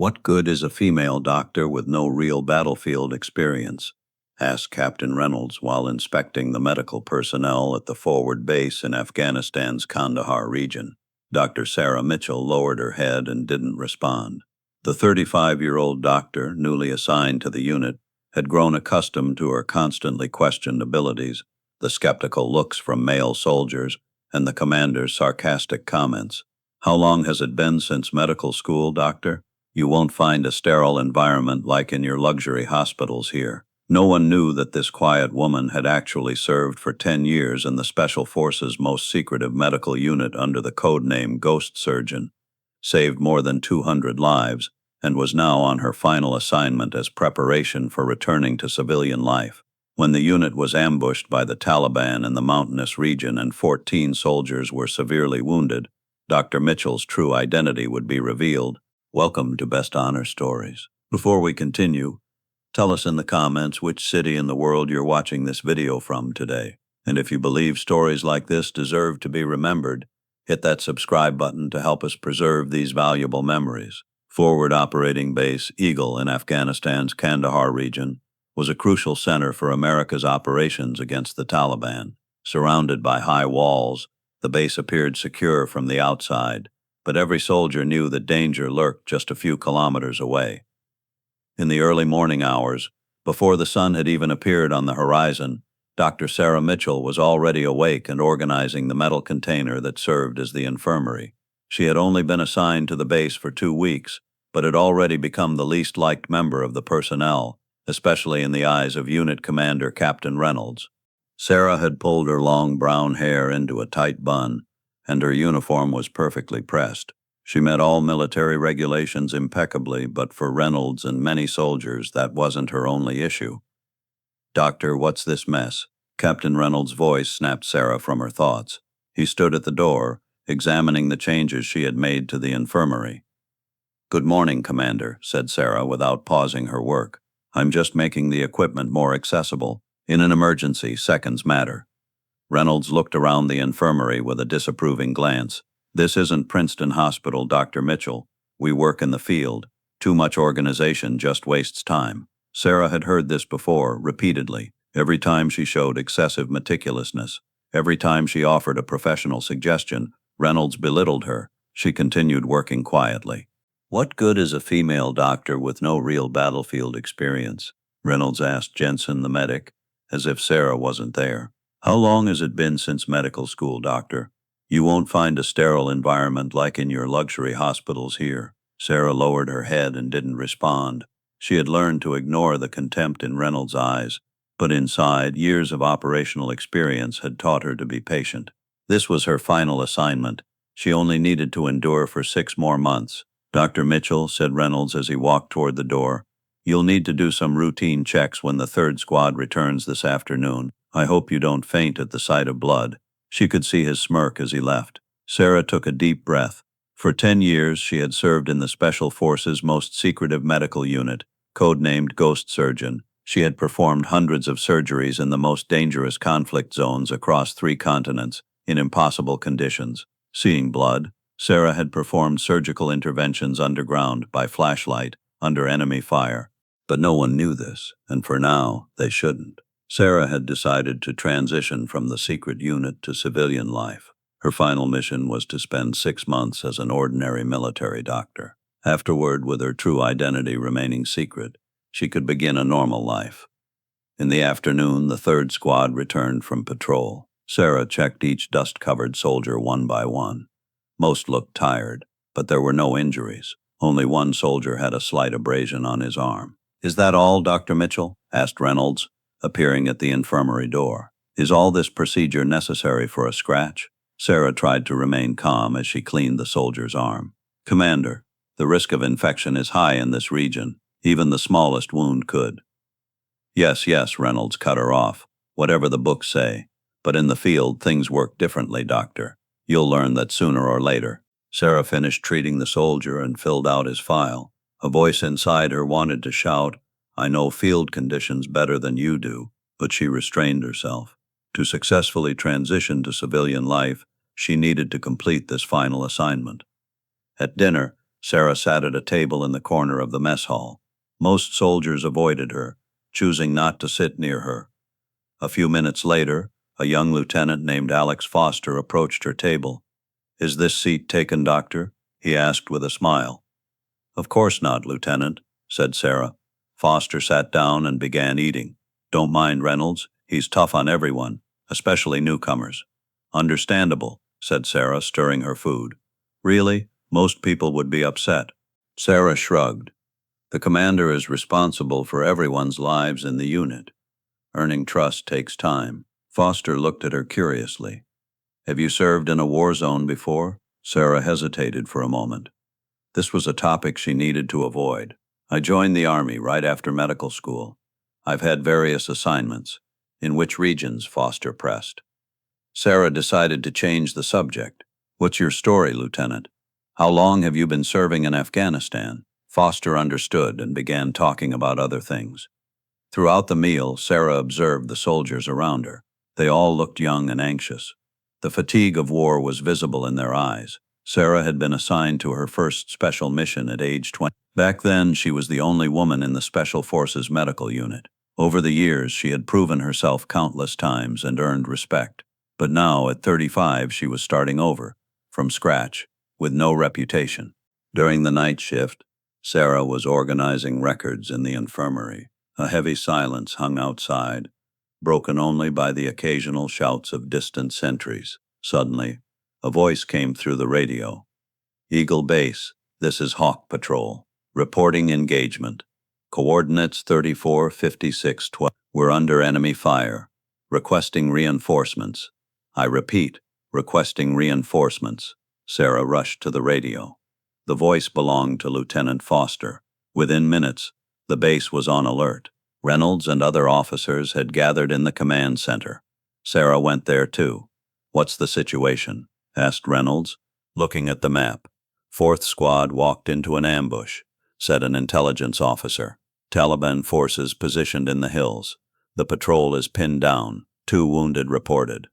What good is a female doctor with no real battlefield experience? Asked Captain Reynolds while inspecting the medical personnel at the forward base in Afghanistan's Kandahar region. Dr. Sarah Mitchell lowered her head and didn't respond. The 35-year-old doctor, newly assigned to the unit, had grown accustomed to her constantly questioned abilities, the skeptical looks from male soldiers, and the commander's sarcastic comments. "How long has it been since medical school, doctor? You won't find a sterile environment like in your luxury hospitals here." No one knew that this quiet woman had actually served for 10 years in the Special Forces' most secretive medical unit under the code name Ghost Surgeon, saved more than 200 lives, and was now on her final assignment as preparation for returning to civilian life. When the unit was ambushed by the Taliban in the mountainous region and 14 soldiers were severely wounded, Dr. Mitchell's true identity would be revealed. Welcome to Best Honor Stories. Before we continue, tell us in the comments which city in the world you're watching this video from today. And if you believe stories like this deserve to be remembered, hit that subscribe button to help us preserve these valuable memories. Forward Operating Base Eagle in Afghanistan's Kandahar region was a crucial center for America's operations against the Taliban. Surrounded by high walls, the base appeared secure from the outside, but every soldier knew that danger lurked just a few kilometers away. In the early morning hours, before the sun had even appeared on the horizon, Dr. Sarah Mitchell was already awake and organizing the metal container that served as the infirmary. She had only been assigned to the base for 2 weeks, but had already become the least liked member of the personnel, especially in the eyes of Unit Commander Captain Reynolds. Sarah had pulled her long brown hair into a tight bun, and her uniform was perfectly pressed. She met all military regulations impeccably, but for Reynolds and many soldiers, that wasn't her only issue. "Doctor, what's this mess?" Captain Reynolds' voice snapped Sarah from her thoughts. He stood at the door, examining the changes she had made to the infirmary. "Good morning, Commander," said Sarah without pausing her work. "I'm just making the equipment more accessible. In an emergency, seconds matter." Reynolds looked around the infirmary with a disapproving glance. "This isn't Princeton Hospital, Dr. Mitchell. We work in the field. Too much organization just wastes time." Sarah had heard this before, repeatedly, every time she showed excessive meticulousness. Every time she offered a professional suggestion, Reynolds belittled her. She continued working quietly. "What good is a female doctor with no real battlefield experience?" Reynolds asked Jensen, the medic, as if Sarah wasn't there. "How long has it been since medical school, doctor? You won't find a sterile environment like in your luxury hospitals here." Sarah lowered her head and didn't respond. She had learned to ignore the contempt in Reynolds' eyes, but inside, years of operational experience had taught her to be patient. This was her final assignment. She only needed to endure for 6 more months. "Dr. Mitchell," said Reynolds as he walked toward the door, "you'll need to do some routine checks when the 3rd Squad returns this afternoon. I hope you don't faint at the sight of blood." She could see his smirk as he left. Sarah took a deep breath. For 10 years, she had served in the Special Forces' most secretive medical unit, codenamed Ghost Surgeon. She had performed hundreds of surgeries in the most dangerous conflict zones across 3 continents, in impossible conditions. Seeing blood, Sarah had performed surgical interventions underground, by flashlight, under enemy fire. But no one knew this, and for now, they shouldn't. Sarah had decided to transition from the secret unit to civilian life. Her final mission was to spend 6 months as an ordinary military doctor. Afterward, with her true identity remaining secret, she could begin a normal life. In the afternoon, the 3rd Squad returned from patrol. Sarah checked each dust-covered soldier one by one. Most looked tired, but there were no injuries. Only one soldier had a slight abrasion on his arm. "Is that all, Dr. Mitchell?" asked Reynolds, appearing at the infirmary door. "Is all this procedure necessary for a scratch?" Sarah tried to remain calm as she cleaned the soldier's arm. "Commander, the risk of infection is high in this region. Even the smallest wound could." Yes, Reynolds cut her off. "Whatever the books say. But in the field, things work differently, doctor. You'll learn that sooner or later." Sarah finished treating the soldier and filled out his file. A voice inside her wanted to shout, "I know field conditions better than you do," but she restrained herself. To successfully transition to civilian life, she needed to complete this final assignment. At dinner, Sarah sat at a table in the corner of the mess hall. Most soldiers avoided her, choosing not to sit near her. A few minutes later, a young lieutenant named Alex Foster approached her table. "Is this seat taken, Doctor?" he asked with a smile. "Of course not, Lieutenant," said Sarah. Foster sat down and began eating. "Don't mind Reynolds. He's tough on everyone, especially newcomers." "Understandable," said Sarah, stirring her food. "Really, most people would be upset." Sarah shrugged. "The commander is responsible for everyone's lives in the unit. Earning trust takes time." Foster looked at her curiously. "Have you served in a war zone before?" Sarah hesitated for a moment. This was a topic she needed to avoid. "I joined the Army right after medical school. I've had various assignments." "In which regions?" Foster pressed. Sarah decided to change the subject. "What's your story, Lieutenant? How long have you been serving in Afghanistan?" Foster understood and began talking about other things. Throughout the meal, Sarah observed the soldiers around her. They all looked young and anxious. The fatigue of war was visible in their eyes. Sarah had been assigned to her first special mission at age 20. Back then, she was the only woman in the Special Forces medical unit. Over the years, she had proven herself countless times and earned respect. But now, at 35, she was starting over, from scratch, with no reputation. During the night shift, Sarah was organizing records in the infirmary. A heavy silence hung outside, broken only by the occasional shouts of distant sentries. Suddenly, a voice came through the radio. "Eagle Base, this is Hawk Patrol. Reporting engagement. Coordinates 345612. We're under enemy fire. Requesting reinforcements. I repeat, requesting reinforcements." Sarah rushed to the radio. The voice belonged to Lieutenant Foster. Within minutes, the base was on alert. Reynolds and other officers had gathered in the command center. Sarah went there too. "What's the situation?" asked Reynolds, looking at the map. "Fourth Squad walked into an ambush," said an intelligence officer. "Taliban forces positioned in the hills. The patrol is pinned down. 2 wounded reported."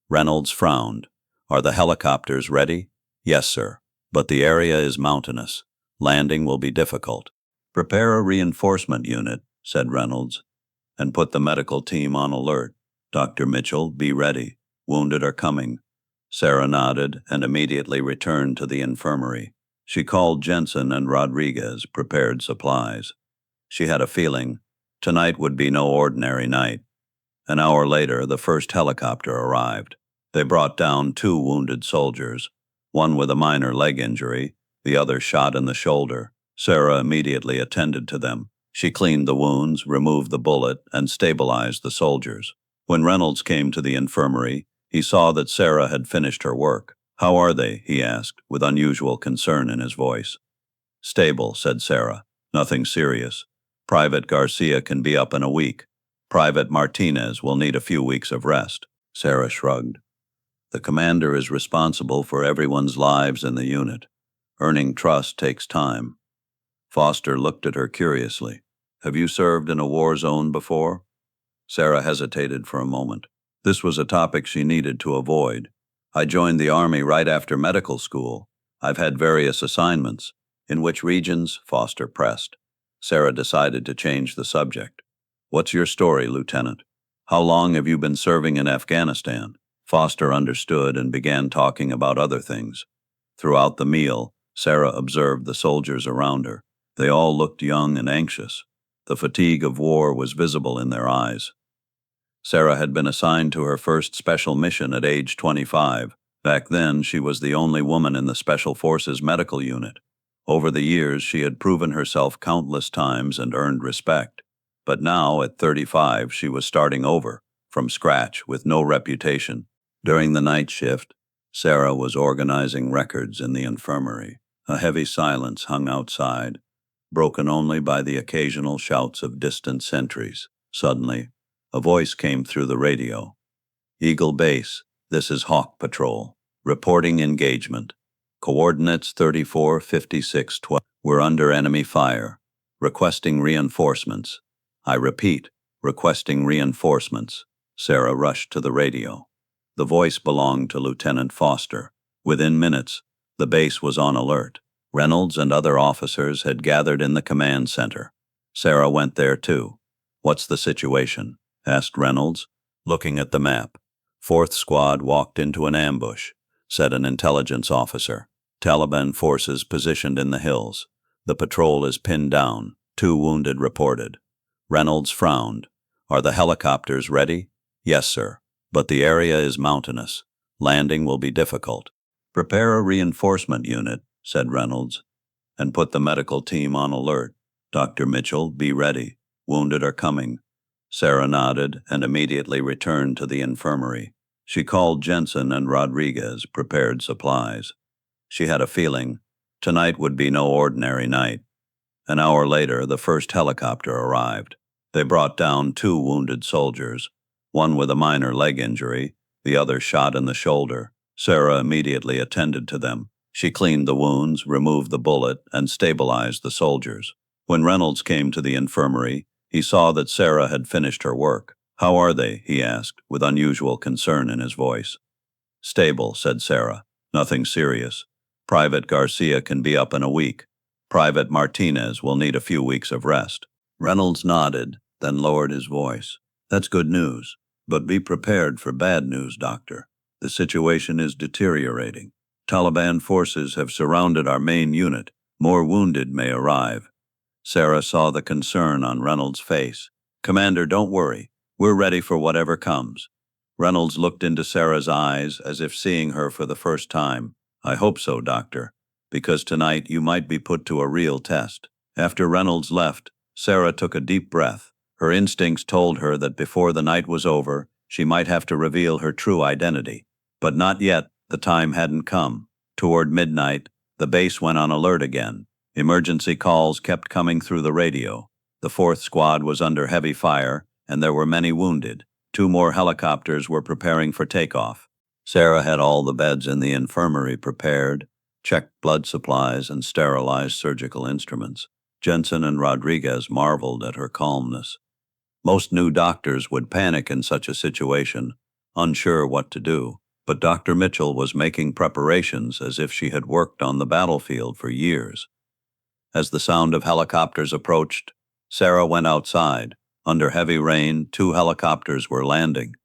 Reynolds frowned. "Are the helicopters ready?" "Yes, sir. But the area is mountainous. Landing will be difficult." "Prepare a reinforcement unit," said Reynolds, "and put the medical team on alert. Dr. Mitchell, be ready. Wounded are coming." Sarah nodded and immediately returned to the infirmary. She called Jensen and Rodriguez, prepared supplies. She had a feeling tonight would be no ordinary night. An hour later, the first helicopter arrived. They brought down 2 wounded soldiers, one with a minor leg injury, the other shot in the shoulder. Sarah immediately attended to them. She cleaned the wounds, removed the bullet, and stabilized the soldiers. When Reynolds came to the infirmary, he saw that Sarah had finished her work. "How are they?" he asked, with unusual concern in his voice. "Stable," said Sarah. "Nothing serious. Private Garcia can be up in a week. Private Martinez will need a few weeks of rest." Sarah shrugged. "The commander is responsible for everyone's lives in the unit. Earning trust takes time." Foster looked at her curiously. "Have you served in a war zone before?" Sarah hesitated for a moment. This was a topic she needed to avoid. "I joined the Army right after medical school. I've had various assignments." "In which regions?" Foster pressed. Sarah decided to change the subject. "What's your story, Lieutenant? How long have you been serving in Afghanistan?" Foster understood and began talking about other things. Throughout the meal, Sarah observed the soldiers around her. They all looked young and anxious. The fatigue of war was visible in their eyes. Sarah had been assigned to her first special mission at age 25. Back then, she was the only woman in the Special Forces medical unit. Over the years, she had proven herself countless times and earned respect. But now, at 35, she was starting over, from scratch, with no reputation. During the night shift, Sarah was organizing records in the infirmary. A heavy silence hung outside, broken only by the occasional shouts of distant sentries. Suddenly, a voice came through the radio. "Eagle Base, this is Hawk Patrol. Reporting engagement. Coordinates 345612. We're under enemy fire. Requesting reinforcements. I repeat, requesting reinforcements." Sarah rushed to the radio. The voice belonged to Lieutenant Foster. Within minutes, the base was on alert. Reynolds and other officers had gathered in the command center. Sarah went there too. "What's the situation?" asked Reynolds, looking at the map. "Fourth squad walked into an ambush," said an intelligence officer. "Taliban forces positioned in the hills. The patrol is pinned down. 2 wounded reported." Reynolds frowned. "Are the helicopters ready?" "Yes, sir. But the area is mountainous. Landing will be difficult." "Prepare a reinforcement unit," said Reynolds, "and put the medical team on alert. Dr. Mitchell, be ready. Wounded are coming." Sarah nodded and immediately returned to the infirmary. She called Jensen and Rodriguez, prepared supplies. She had a feeling tonight would be no ordinary night. An hour later, the first helicopter arrived. They brought down 2 wounded soldiers, one with a minor leg injury, the other shot in the shoulder. Sarah immediately attended to them. She cleaned the wounds, removed the bullet, and stabilized the soldiers. When Reynolds came to the infirmary, he saw that Sarah had finished her work. "How are they?" he asked, with unusual concern in his voice. "Stable," said Sarah. "Nothing serious. Private Garcia can be up in a week. Private Martinez will need a few weeks of rest." Reynolds nodded, then lowered his voice. "That's good news, but be prepared for bad news, Doctor. The situation is deteriorating. Taliban forces have surrounded our main unit. More wounded may arrive." Sarah saw the concern on Reynolds' face. "Commander, don't worry. We're ready for whatever comes." Reynolds looked into Sarah's eyes as if seeing her for the first time. "I hope so, Doctor, because tonight you might be put to a real test." After Reynolds left, Sarah took a deep breath. Her instincts told her that before the night was over, she might have to reveal her true identity. But not yet. The time hadn't come. Toward midnight, the base went on alert again. Emergency calls kept coming through the radio. The 4th squad was under heavy fire, and there were many wounded. 2 more helicopters were preparing for takeoff. Sarah had all the beds in the infirmary prepared, checked blood supplies, and sterilized surgical instruments. Jensen and Rodriguez marveled at her calmness. Most new doctors would panic in such a situation, unsure what to do. But Dr. Mitchell was making preparations as if she had worked on the battlefield for years. As the sound of helicopters approached, Sarah went outside. Under heavy rain, 2 helicopters were landing.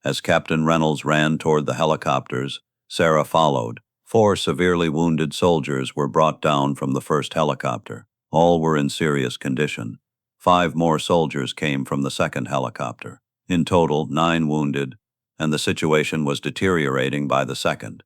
As Captain Reynolds ran toward the helicopters, Sarah followed. 4 severely wounded soldiers were brought down from the first helicopter. All were in serious condition. 5 more soldiers came from the second helicopter. In total, 9 wounded, and the situation was deteriorating by the second.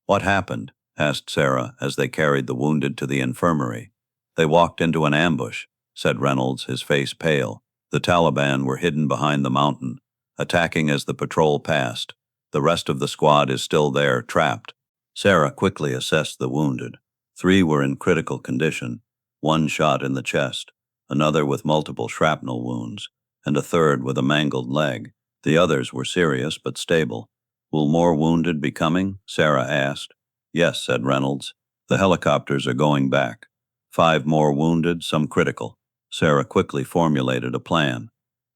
"What happened?" asked Sarah as they carried the wounded to the infirmary. "They walked into an ambush," said Reynolds, his face pale. "The Taliban were hidden behind the mountain, attacking as the patrol passed. The rest of the squad is still there, trapped." Sarah quickly assessed the wounded. 3 were in critical condition, 1 shot in the chest, another with multiple shrapnel wounds, and a third with a mangled leg. The others were serious but stable. "Will more wounded be coming?" Sarah asked. "Yes," said Reynolds. "The helicopters are going back. 5 more wounded, some critical." Sarah quickly formulated a plan.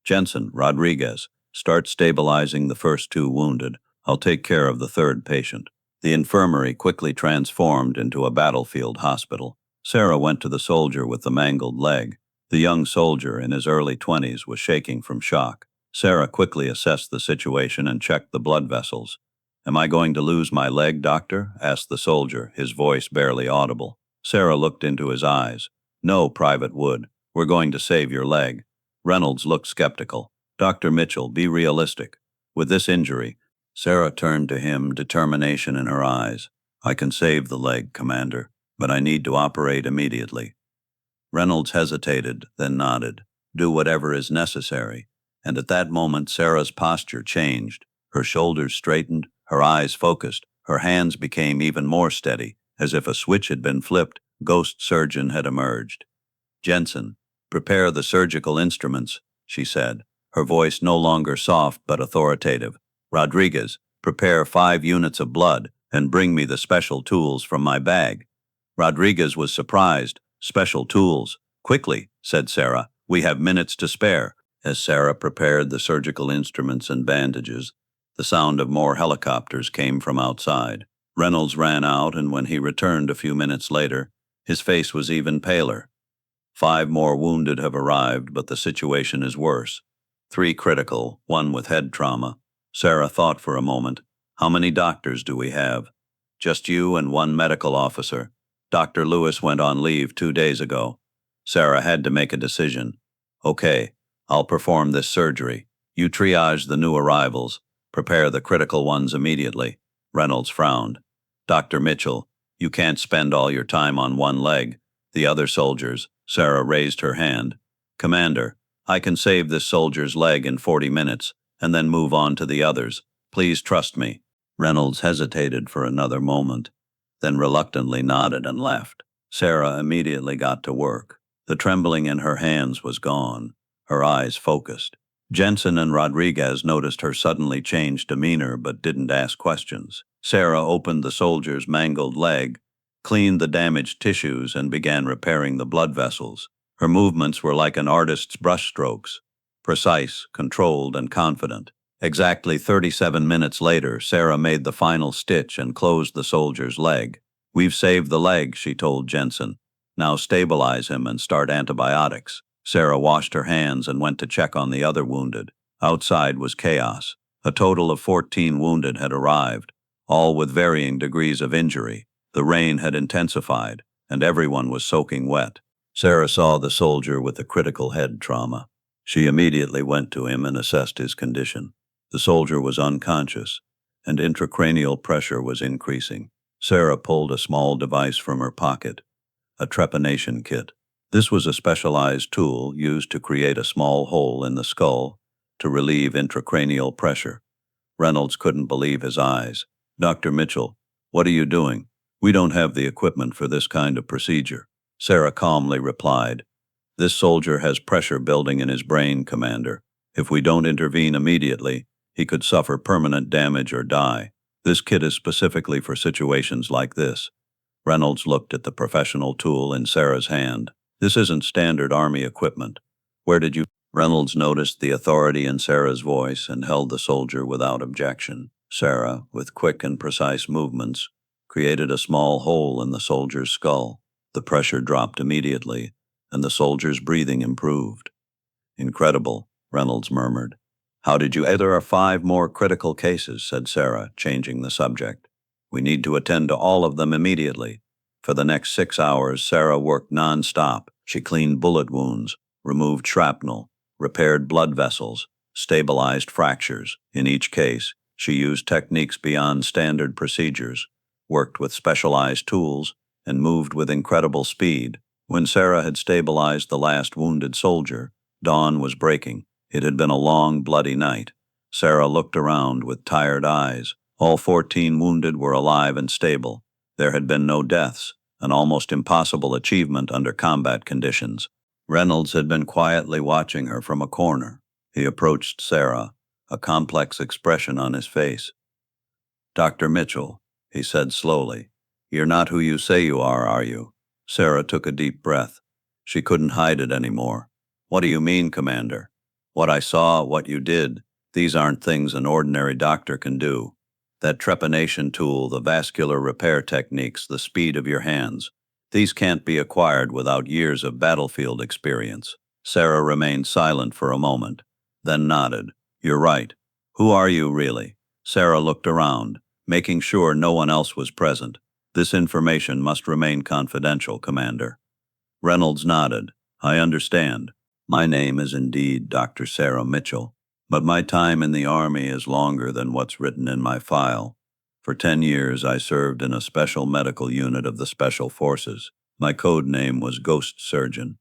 "Jensen, Rodriguez, start stabilizing the first 2 wounded. I'll take care of the 3rd patient." The infirmary quickly transformed into a battlefield hospital. Sarah went to the soldier with the mangled leg. The young soldier, in his early 20s, was shaking from shock. Sarah quickly assessed the situation and checked the blood vessels. "Am I going to lose my leg, Doctor?" asked the soldier, his voice barely audible. Sarah looked into his eyes. "No, Private Wood. We're going to save your leg." Reynolds looked skeptical. "Dr. Mitchell, be realistic. With this injury—" Sarah turned to him, determination in her eyes. "I can save the leg, Commander, but I need to operate immediately." Reynolds hesitated, then nodded. "Do whatever is necessary." And at that moment, Sarah's posture changed. Her shoulders straightened, her eyes focused, her hands became even more steady, as if a switch had been flipped. Ghost surgeon had emerged. "Jensen, prepare the surgical instruments," she said, her voice no longer soft but authoritative. "Rodriguez, prepare 5 units of blood and bring me the special tools from my bag." Rodriguez was surprised. "Special tools? Quickly," said Sarah. "We have minutes to spare." As Sarah prepared the surgical instruments and bandages, the sound of more helicopters came from outside. Reynolds ran out, and when he returned a few minutes later, His face was even paler. 5 more wounded have arrived, but the situation is worse. 3 critical, 1 with head trauma. Sarah thought for a moment. How many doctors do we have? Just you and 1 medical officer. Dr. Lewis went on leave 2 days ago. Sarah had to make a decision. Okay, I'll perform this surgery. You triage the new arrivals. Prepare the critical ones immediately. Reynolds frowned. Dr. Mitchell, you can't spend all your time on one leg. The other soldiers. Sarah raised her hand. Commander, I can save this soldier's leg in 40 minutes, and then move on to the others. Please trust me. Reynolds hesitated for another moment, then reluctantly nodded and left. Sarah immediately got to work. The trembling in her hands was gone, her eyes focused. Jensen and Rodriguez noticed her suddenly changed demeanor but didn't ask questions. Sarah opened the soldier's mangled leg, cleaned the damaged tissues, and began repairing the blood vessels. Her movements were like an artist's brushstrokes, precise, controlled, and confident. Exactly 37 minutes later, Sarah made the final stitch and closed the soldier's leg. We've saved the leg, she told Jensen. Now stabilize him and start antibiotics. Sarah washed her hands and went to check on the other wounded. Outside was chaos. A total of 14 wounded had arrived, all with varying degrees of injury. The rain had intensified, and everyone was soaking wet. Sarah saw the soldier with the critical head trauma. She immediately went to him and assessed his condition. The soldier was unconscious, and intracranial pressure was increasing. Sarah pulled a small device from her pocket, a trepanation kit. This was a specialized tool used to create a small hole in the skull to relieve intracranial pressure. Reynolds couldn't believe his eyes. Dr. Mitchell, what are you doing? We don't have the equipment for this kind of procedure. Sarah calmly replied, This soldier has pressure building in his brain, Commander. If we don't intervene immediately, he could suffer permanent damage or die. This kit is specifically for situations like this. Reynolds looked at the professional tool in Sarah's hand. This isn't standard Army equipment. Where did you? Reynolds noticed the authority in Sarah's voice and held the soldier without objection. Sarah, with quick and precise movements, created a small hole in the soldier's skull. The pressure dropped immediately, and the soldier's breathing improved. Incredible, Reynolds murmured. How did you? There are 5 more critical cases, said Sarah, changing the subject. We need to attend to all of them immediately. For the next 6 hours, Sarah worked non-stop. She cleaned bullet wounds, removed shrapnel, repaired blood vessels, stabilized fractures. In each case, she used techniques beyond standard procedures, worked with specialized tools, and moved with incredible speed. When Sarah had stabilized the last wounded soldier, dawn was breaking. It had been a long, bloody night. Sarah looked around with tired eyes. All 14 wounded were alive and stable. There had been no deaths, an almost impossible achievement under combat conditions. Reynolds had been quietly watching her from a corner. He approached Sarah, a complex expression on his face. Dr. Mitchell, he said slowly, you're not who you say you are you? Sarah took a deep breath. She couldn't hide it anymore. What do you mean, Commander? What I saw, what you did, these aren't things an ordinary doctor can do. That trepanation tool, the vascular repair techniques, the speed of your hands, these can't be acquired without years of battlefield experience. Sarah remained silent for a moment, then nodded. You're right. Who are you, really? Sarah looked around, making sure no one else was present. This information must remain confidential, Commander. Reynolds nodded. I understand. My name is indeed Dr. Sarah Mitchell, but my time in the Army is longer than what's written in my file. For 10 years, I served in a special medical unit of the Special Forces. My code name was Ghost Surgeon.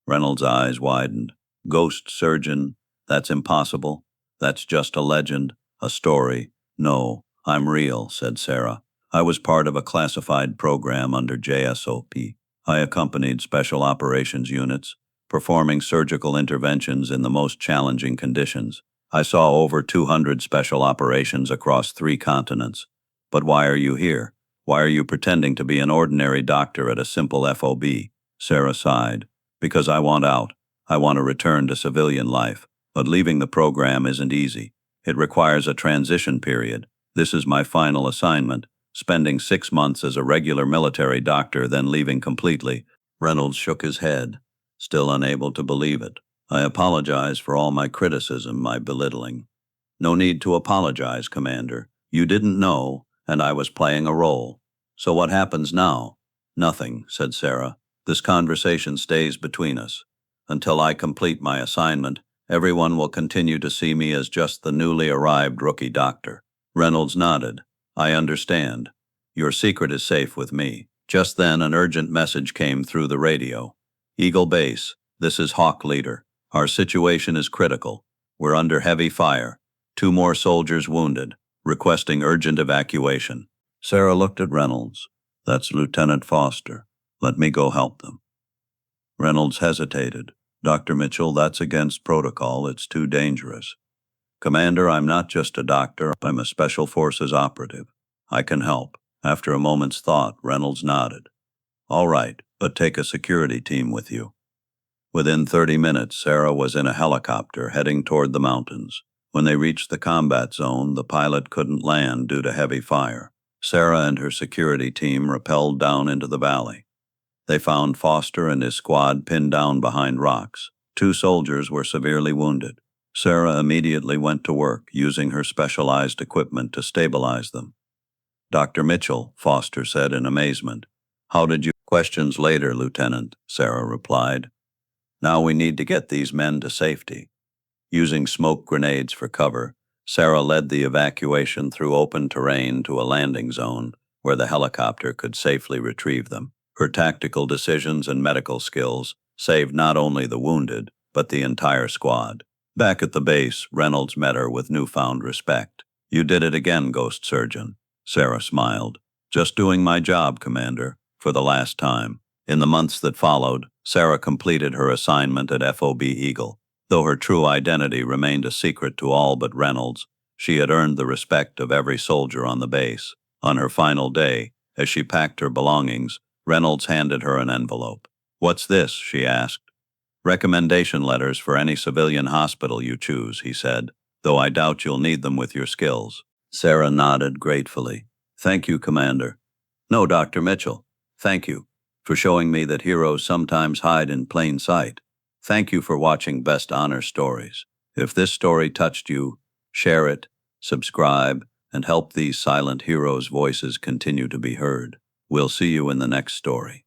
Reynolds' eyes widened. Ghost Surgeon? That's impossible. That's just a legend, a story. No, I'm real, said Sarah. I was part of a classified program under JSOC. I accompanied special operations units, performing surgical interventions in the most challenging conditions. I saw over 200 special operations across 3 continents. But why are you here? Why are you pretending to be an ordinary doctor at a simple FOB? Sarah sighed. Because I want out. I want to return to civilian life. But leaving the program isn't easy. It requires a transition period. This is my final assignment, spending 6 months as a regular military doctor, then leaving completely. Reynolds shook his head, still unable to believe it. I apologize for all my criticism, my belittling. No need to apologize, Commander. You didn't know, and I was playing a role. So what happens now? Nothing, said Sarah. This conversation stays between us. Until I complete my assignment, everyone will continue to see me as just the newly arrived rookie doctor. Reynolds nodded. I understand. Your secret is safe with me. Just then, an urgent message came through the radio. Eagle Base, this is Hawk Leader. Our situation is critical. We're under heavy fire. 2 more soldiers wounded, requesting urgent evacuation. Sarah looked at Reynolds. That's Lieutenant Foster. Let me go help them. Reynolds hesitated. Dr. Mitchell, that's against protocol. It's too dangerous. Commander, I'm not just a doctor. I'm a Special Forces operative. I can help. After a moment's thought, Reynolds nodded. All right, but take a security team with you. Within 30 minutes, Sarah was in a helicopter heading toward the mountains. When they reached the combat zone, the pilot couldn't land due to heavy fire. Sarah and her security team rappelled down into the valley. They found Foster and his squad pinned down behind rocks. 2 soldiers were severely wounded. Sarah immediately went to work, using her specialized equipment to stabilize them. Dr. Mitchell, Foster said in amazement. How did you? Questions later, Lieutenant, Sarah replied. Now we need to get these men to safety. Using smoke grenades for cover, Sarah led the evacuation through open terrain to a landing zone where the helicopter could safely retrieve them. Her tactical decisions and medical skills saved not only the wounded, but the entire squad. Back at the base, Reynolds met her with newfound respect. You did it again, Ghost Surgeon. Sarah smiled. Just doing my job, Commander, for the last time. In the months that followed, Sarah completed her assignment at FOB Eagle. Though her true identity remained a secret to all but Reynolds, she had earned the respect of every soldier on the base. On her final day, as she packed her belongings, Reynolds handed her an envelope. What's this? She asked. Recommendation letters for any civilian hospital you choose, he said, though I doubt you'll need them with your skills. Sarah nodded gratefully. Thank you, Commander. No, Dr. Mitchell. Thank you for showing me that heroes sometimes hide in plain sight. Thank you for watching Best Honor Stories. If this story touched you, share it, subscribe, and help these silent heroes' voices continue to be heard. We'll see you in the next story.